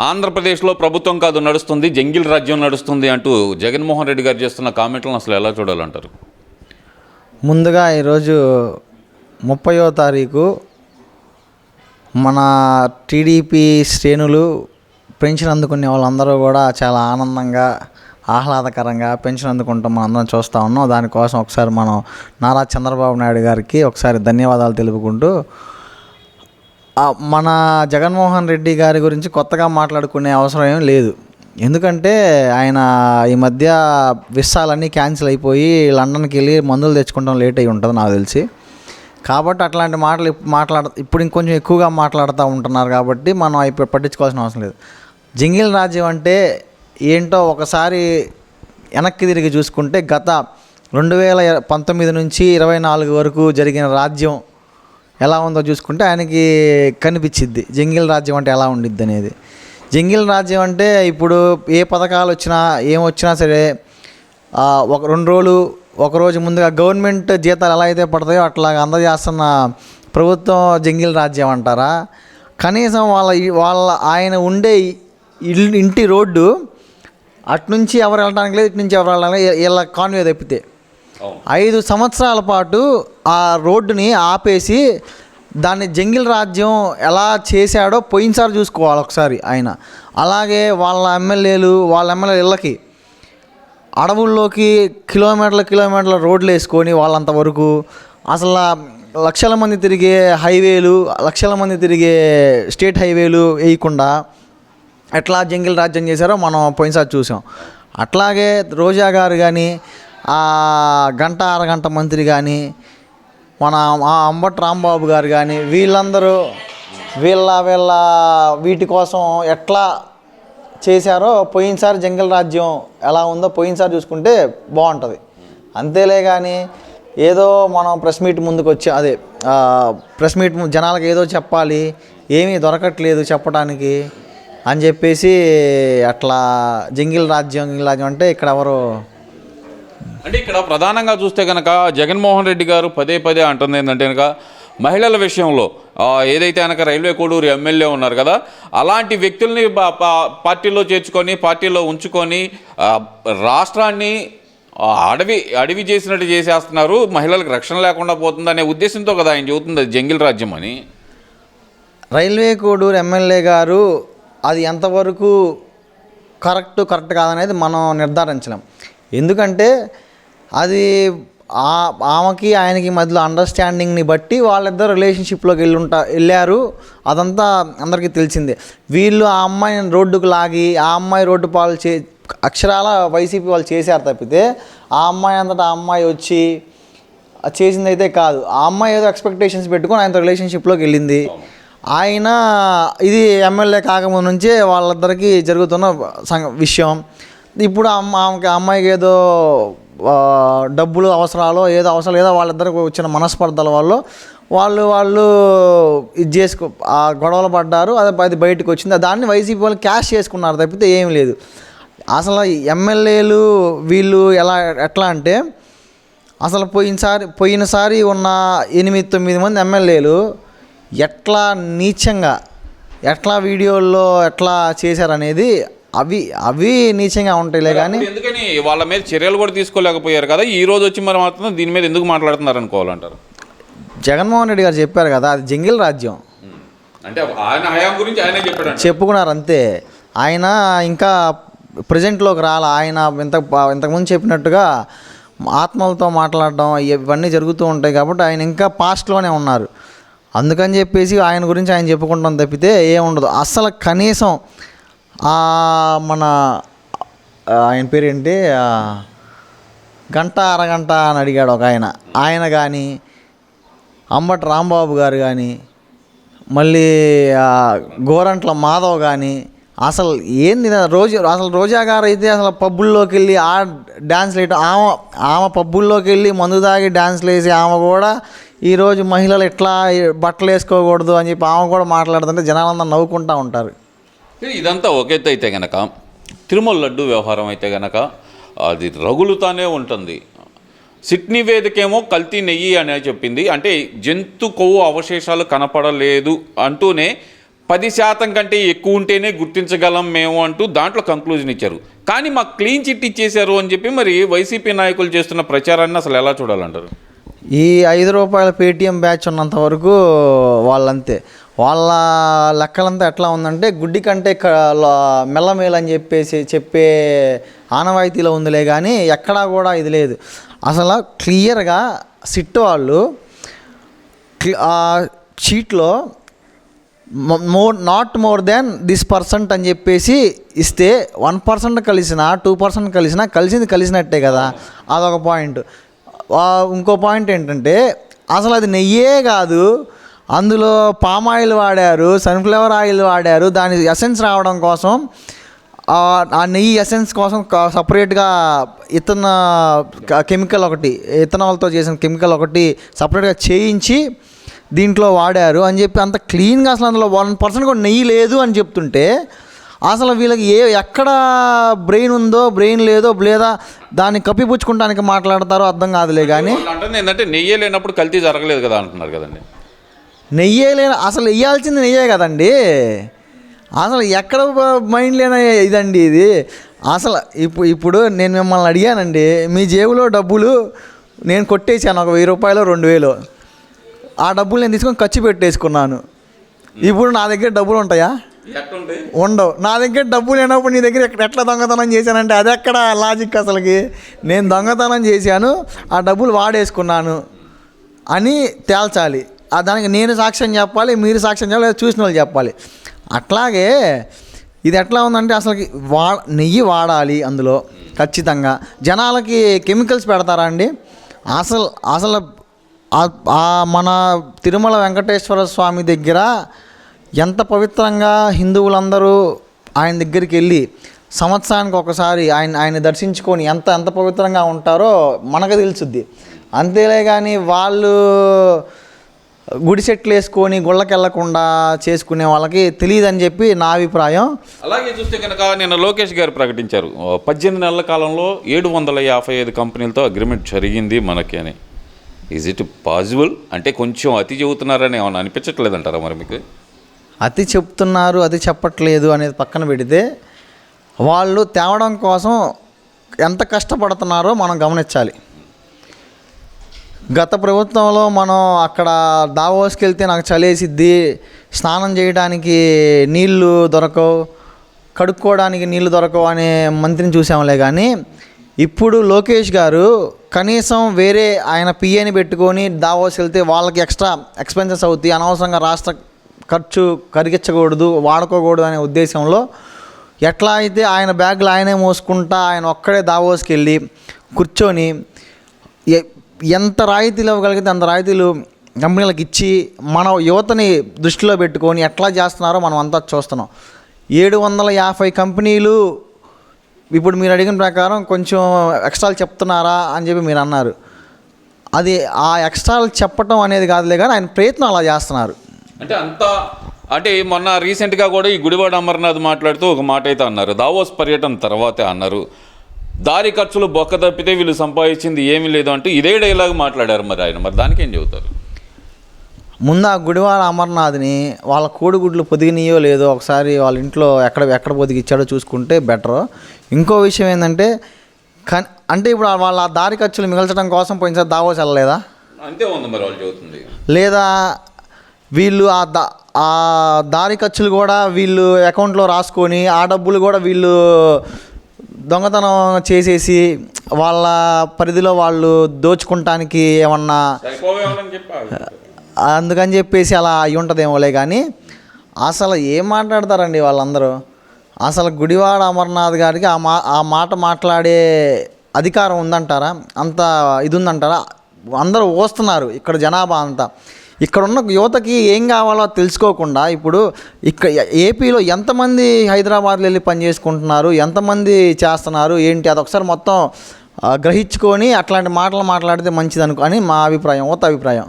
ఆంధ్రప్రదేశ్లో ప్రభుత్వం కాదు నడుస్తుంది, జంగిల్ రాజ్యం నడుస్తుంది అంటూ జగన్మోహన్ రెడ్డి గారు చేస్తున్న కామెంట్లను అసలు ఎలా చూడాలంటారు? ముందుగా ఈరోజు 30వ తారీఖు మన టీడీపీ శ్రేణులు పెన్షన్ అందుకునే వాళ్ళందరూ కూడా చాలా ఆనందంగా ఆహ్లాదకరంగా పెన్షన్ అందుకుంటాం మనం అందరం చూస్తూ ఉన్నాం. దానికోసం ఒకసారి మనం నారా చంద్రబాబు నాయుడు గారికి ఒకసారి ధన్యవాదాలు తెలుపుకుంటూ, మన జగన్మోహన్ రెడ్డి గారి గురించి కొత్తగా మాట్లాడుకునే అవసరం ఏం లేదు. ఎందుకంటే ఆయన ఈ మధ్య విసాలన్నీ క్యాన్సిల్ అయిపోయి లండన్కి వెళ్ళి మందులు తెచ్చుకోవడం లేట్ అయి ఉంటుంది నాకు తెలిసి. కాబట్టి అట్లాంటి మాటలు ఇప్పుడు ఇంకొంచెం ఎక్కువగా మాట్లాడుతూ ఉంటున్నారు. కాబట్టి మనం ఇప్పుడు పట్టించుకోవాల్సిన అవసరం లేదు. జంగిల్ రాజ్యం అంటే ఏంటో ఒకసారి వెనక్కి తిరిగి చూసుకుంటే గత 2019 నుంచి 24 వరకు జరిగిన రాజ్యం ఎలా ఉందో చూసుకుంటే ఆయనకి కనిపించిద్ది జంగిల్ రాజ్యం అంటే ఎలా ఉండిద్ది అనేది. జంగిల్ రాజ్యం అంటే ఇప్పుడు ఏ పథకాలు వచ్చినా ఏమొచ్చినా సరే ఒక రోజు ముందుగా గవర్నమెంట్ జీతాలు ఎలా అయితే పడతాయో అట్లా అందజేస్తున్న ప్రభుత్వం జంగిల్ రాజ్యం అంటారా? కనీసం ఆయన ఉండే ఇంటి రోడ్డు అట్నుంచి ఎవరు వెళ్ళడానికి లేదు, ఇటు నుంచి ఎవరు వెళ్ళడానికి ఇలా కాన్వే తప్పితే 5 సంవత్సరాల పాటు ఆ రోడ్డుని ఆపేసి దాన్ని జంగిల్ రాజ్యం ఎలా చేశాడో పోయినసారి చూసుకోవాలి ఒకసారి ఆయన. అలాగే వాళ్ళ ఎమ్మెల్యేలు ఇళ్ళకి అడవుల్లోకి కిలోమీటర్ల రోడ్లు వేసుకొని వాళ్ళంతవరకు అసలు లక్షల మంది తిరిగే హైవేలు, లక్షల మంది తిరిగే స్టేట్ హైవేలు వేయకుండా ఎట్లా జంగిల్ రాజ్యం చేశారో మనం పోయినసారి చూసాం. అట్లాగే రోజా గారు కానీ, గంట అరగంట మంత్రి కానీ, మన అంబటి రాంబాబు గారు కానీ, వీళ్ళందరూ వీటి కోసం ఎట్లా చేశారో పోయినసారి జంగిల్ రాజ్యం ఎలా ఉందో పోయినసారి చూసుకుంటే బాగుంటుంది. అంతేలే కానీ ఏదో మనం ప్రెస్ మీట్ ముందుకు వచ్చి ప్రెస్ మీట్ జనాలకు ఏదో చెప్పాలి, ఏమీ దొరకట్లేదు చెప్పడానికి అని చెప్పేసి అట్లా జంగిల్ రాజ్యం అంటే ఇక్కడ ఎవరు అంటే ఇక్కడ ప్రధానంగా చూస్తే కనుక జగన్మోహన్ రెడ్డి గారు పదే అంటుంది ఏంటంటే కనుక మహిళల విషయంలో ఏదైతే కనుక రైల్వే కోడూరు ఎమ్మెల్యే ఉన్నారు కదా, అలాంటి వ్యక్తుల్ని పార్టీలో చేర్చుకొని పార్టీలో ఉంచుకొని రాష్ట్రాన్ని అడవి చేసినట్టు చేసేస్తున్నారు, మహిళలకు రక్షణ లేకుండా పోతుందనే ఉద్దేశంతో కదా ఆయన చెబుతుంది జంగిల్ రాజ్యం అని. రైల్వే కోడూరు ఎమ్మెల్యే గారు అది ఎంతవరకు కరెక్ట్ కాదనేది మనం నిర్ధారించలేం. ఎందుకంటే అది ఆమెకి ఆయనకి మధ్యలో అండర్స్టాండింగ్ని బట్టి వాళ్ళిద్దరు రిలేషన్షిప్లోకి వెళ్ళారు. అదంతా అందరికీ తెలిసిందే. వీళ్ళు ఆ అమ్మాయిని రోడ్డుకు లాగి ఆ అమ్మాయి రోడ్డు పాలు అక్షరాల వైసీపీ వాళ్ళు చేశారు తప్పితే ఆ అమ్మాయి అంతటా ఆ అమ్మాయి వచ్చి చేసింది అయితే కాదు. ఆ అమ్మాయి ఏదో ఎక్స్పెక్టేషన్స్ పెట్టుకొని ఆయనతో రిలేషన్షిప్లోకి వెళ్ళింది. ఆయన ఇది ఎమ్మెల్యే కాకముందు నుంచే వాళ్ళిద్దరికీ జరుగుతున్న విషయం. ఇప్పుడు అమ్మాయికి ఏదో డబ్బులు అవసరాలు ఏదో వాళ్ళిద్దరికి వచ్చిన మనస్పర్ధల వల్ల వాళ్ళు ఇది ఆ గొడవలు పడ్డారు. అది బయటకు వచ్చింది. దాన్ని వైసీపీ వాళ్ళు క్యాష్ చేసుకున్నారు తప్పితే ఏం లేదు. అసలు ఎమ్మెల్యేలు వీళ్ళు ఎట్లా అంటే అసలు పోయినసారి ఉన్న 8-9 మంది ఎమ్మెల్యేలు ఎట్లా నీచంగా ఎట్లా వీడియోల్లో ఎట్లా చేశారనేది అవి నీచంగా ఉంటాయిలే. కానీ ఎందుకని వాళ్ళ మీద చర్యలు కూడా తీసుకోలేకపోయారు కదా, ఈ రోజు వచ్చి మరి మాత్రం దీని మీద ఎందుకు మాట్లాడుతున్నారు అనుకోవాలంటారు? జగన్మోహన్ రెడ్డి గారు చెప్పారు కదా, అది జంగిల్ రాజ్యం అంటే ఆయన హయాం గురించి ఆయన చెప్పుకున్నారు అంతే. ఆయన ఇంకా ప్రజెంట్లోకి రాల. ఆయన ఇంతకుముందు చెప్పినట్టుగా ఆత్మలతో మాట్లాడడం ఇవన్నీ జరుగుతూ ఉంటాయి. కాబట్టి ఆయన ఇంకా పాస్ట్లోనే ఉన్నారు. అందుకని చెప్పేసి ఆయన గురించి ఆయన చెప్పుకుంటాం తప్పితే ఏముండదు. అసలు కనీసం మన ఆయన పేరేంటి గంట అరగంట అని అడిగాడు ఒక ఆయన కానీ, అంబటి రాంబాబు గారు కానీ, మళ్ళీ గోరంట్ల మాధవ్ కానీ, అసలు ఏంది రోజా గారు అయితే అసలు పబ్బుల్లోకి వెళ్ళి డ్యాన్స్లు వేయటం, ఆమె పబ్బుల్లోకి వెళ్ళి మందు తాగి డ్యాన్స్లు వేసి ఆమె కూడా ఈరోజు మహిళలు ఎట్లా బట్టలు వేసుకోకూడదు అని చెప్పి ఆమె కూడా మాట్లాడుతుంటే జనాలందరూ నవ్వుకుంటూ ఉంటారు. ఇదంతా ఒకెత్తు అయితే కనుక తిరుమల లడ్డు వ్యవహారం అయితే కనుక అది రగులుతానే ఉంటుంది. సిట్ నివేదికేమో కల్తీ నెయ్యి అని చెప్పింది. అంటే జంతు కొవ్వు అవశేషాలు కనపడలేదు అంటూనే 10% కంటే ఎక్కువ ఉంటేనే గుర్తించగలం మేము అంటూ దాంట్లో కంక్లూజన్ ఇచ్చారు. కానీ మాకు క్లీన్ చిట్ ఇచ్చేశారు అని చెప్పి మరి వైసీపీ నాయకులు చేస్తున్న ప్రచారాన్ని అసలు ఎలా చూడాలంటారు? ఈ ₹5 పేటీఎం బ్యాచ్ ఉన్నంత వరకు వాళ్ళంతే. వాళ్ళ లెక్కలంతా ఎట్లా ఉందంటే గుడ్డి కంటే మెల్లమేలు అని చెప్పే ఆనవాయితీలో ఉందిలే, కానీ ఎక్కడా కూడా ఇది లేదు. అసలు క్లియర్గా సిట్ వాళ్ళు షీట్లో not more than this percent అని చెప్పేసి ఇస్తే 1% కలిసినా 2% కలిసినా కలిసినట్టే కదా. అదొక పాయింట్. ఇంకో పాయింట్ ఏంటంటే అసలు అది నెయ్యే కాదు, అందులో పామ్ ఆయిల్ వాడారు, సన్ఫ్లవర్ ఆయిల్ వాడారు. దాని ఎసెన్స్ రావడం కోసం ఆ నెయ్యి ఎసెన్స్ కోసం సపరేట్గా కెమికల్ ఒకటి, ఇథనాల్తో చేసిన కెమికల్ ఒకటి సపరేట్గా చేయించి దీంట్లో వాడారు అని చెప్పి అంత క్లీన్గా అసలు అందులో 1% కూడా నెయ్యి లేదు అని చెప్తుంటే అసలు వీళ్ళకి ఎక్కడ బ్రెయిన్ ఉందో బ్రెయిన్ లేదో లేదా దాన్ని కప్పిపుచ్చుకోవడానికి మాట్లాడతారో అర్థం కాదులే. కానీ అంటే ఏంటంటే నెయ్యి లేనప్పుడు కల్తీ జరగలేదు కదా అంటున్నారు కదండి. నెయ్యే లేని అసలు వేయాల్సింది నెయ్యే కదండి. అసలు ఎక్కడ మైండ్ లేని ఇదండి ఇది. అసలు ఇప్పుడు నేను మిమ్మల్ని అడిగానండి, మీ జేబులో డబ్బులు నేను కొట్టేసాను ఒక ₹1000 2,000, ఆ డబ్బులు నేను తీసుకొని ఖర్చు పెట్టేసుకున్నాను. ఇప్పుడు నా దగ్గర డబ్బులు ఉంటాయా? ఉండవు. నా దగ్గర డబ్బులు లేనప్పుడు నీ దగ్గర ఎట్లా దొంగతనం చేశానంటే అది ఎక్కడ లాజిక్ అసలుకి? నేను దొంగతనం చేశాను, ఆ డబ్బులు వాడేసుకున్నాను అని తేల్చాలి. దానికి నేను సాక్ష్యం చెప్పాలి, మీరు సాక్ష్యం చెప్పాలి, లేదా చూసిన వాళ్ళు చెప్పాలి. అట్లాగే ఇది ఎట్లా ఉందంటే అసలు నెయ్యి వాడాలి అందులో ఖచ్చితంగా. జనాలకి కెమికల్స్ పెడతారా అండి? అసలు మన తిరుమల వెంకటేశ్వర స్వామి దగ్గర ఎంత పవిత్రంగా హిందువులందరూ ఆయన దగ్గరికి వెళ్ళి సంవత్సరానికి ఒకసారి ఆయన దర్శించుకొని ఎంత పవిత్రంగా ఉంటారో మనకు తెలుసుద్ది. అంతేలే కానీ వాళ్ళు గుడి సెట్లు వేసుకొని గుళ్ళకి వెళ్లకుండా చేసుకునే వాళ్ళకి తెలియదని చెప్పి నా అభిప్రాయం. అలాగే చూస్తే కనుక నిన్న లోకేష్ గారు ప్రకటించారు 18 నెలల కాలంలో 755 కంపెనీలతో అగ్రిమెంట్ జరిగింది మనకి అని. Is it possible? అంటే కొంచెం అతి చెబుతున్నారని ఏమన్నా అనిపించట్లేదంటారా మరి మీకు? అతి చెప్తున్నారు, అతి చెప్పట్లేదు అనేది పక్కన పెడితే వాళ్ళు తేవడం కోసం ఎంత కష్టపడుతున్నారో మనం గమనించాలి. గత ప్రభుత్వంలో మనం అక్కడ దావోస్కి వెళ్తే నాకు చలేసిద్ది, స్నానం చేయడానికి నీళ్లు దొరకవు, కడుక్కోవడానికి నీళ్లు దొరకవు అనే మంత్రిని చూసాంలే. కానీ ఇప్పుడు లోకేష్ గారు కనీసం వేరే ఆయన పిఏని పెట్టుకొని దావోస్ వెళ్తే వాళ్ళకి ఎక్స్ట్రా ఎక్స్పెన్సెస్ అవుతాయి, అనవసరంగా రాష్ట్ర ఖర్చు కరిగించకూడదు, వాడుకోకూడదు అనే ఉద్దేశంలో ఎట్లా అయితే ఆయన బ్యాగులు ఆయనే మోసుకుంటా ఆయన ఒక్కడే దావోస్కి వెళ్ళి కూర్చొని ఎంత రాయితీలు ఇవ్వగలిగితే అంత రాయితీలు కంపెనీలకు ఇచ్చి మన యువతని దృష్టిలో పెట్టుకొని ఎట్లా చేస్తున్నారో మనం అంతా చూస్తున్నాం. 750 కంపెనీలు ఇప్పుడు మీరు అడిగిన ప్రకారం కొంచెం ఎక్స్ట్రాలు చెప్తున్నారా అని చెప్పి మీరు అన్నారు. అది ఆ ఎక్స్ట్రాలు చెప్పటం అనేది కాదులే, కానీ ఆయన ప్రయత్నం అలా చేస్తున్నారు. అంటే మొన్న రీసెంట్గా కూడా ఈ గుడివాడ అమర్నాథ్ మాట్లాడుతూ ఒక మాట అయితే అన్నారు, దావోస్ పర్యటన తర్వాతే అన్నారు, దారి ఖర్చులు బొక్క తప్పితే వీళ్ళు సంపాదించింది ఏమీ లేదు అంటూ ఇదే డైలాగ్ మాట్లాడారు. మరి ఆయన మరి దానికి ఏం చెబుతారు? ముందు ఆ గుడివాడ అమర్నాథ్ని వాళ్ళ కోడిగుడ్లు పొదిగినాయో లేదో ఒకసారి వాళ్ళ ఇంట్లో ఎక్కడ పొదిగిచ్చాడో చూసుకుంటే బెటర్. ఇంకో విషయం ఏంటంటే అంటే ఇప్పుడు వాళ్ళ దారి ఖర్చులు మిగల్చడం కోసం పోయినసారి దావోస్ వెళ్ళలేదా? అంతే ఉంది మరి వాళ్ళు చెబుతుంది. లేదా వీళ్ళు ఆ దారి ఖర్చులు కూడా వీళ్ళు అకౌంట్లో రాసుకొని ఆ డబ్బులు కూడా వీళ్ళు దొంగతనం చేసేసి వాళ్ళ పరిధిలో వాళ్ళు దోచుకుంటానికి ఏమన్నా అందుకని చెప్పేసి అలా అయి ఉంటుందేమోలే. కానీ అసలు ఏం మాట్లాడతారండి వాళ్ళందరూ? అసలు గుడివాడ అమర్నాథ్ గారికి ఆ మాట మాట్లాడే అధికారం ఉందంటారా? అంత ఇది ఉందంటారా? అందరూ వస్తున్నారు ఇక్కడ జనాభా అంతా. ఇక్కడ ఉన్న యువతకి ఏం కావాలో తెలుసుకోకుండా ఇప్పుడు ఏపీలో ఎంతమంది హైదరాబాద్లో వెళ్ళి పని చేసుకుంటున్నారు, ఎంతమంది చేస్తున్నారు ఏంటి, అదొకసారి మొత్తం గ్రహించుకొని అట్లాంటి మాటలు మాట్లాడితే మంచిది అని మా అభిప్రాయం, అభిప్రాయం.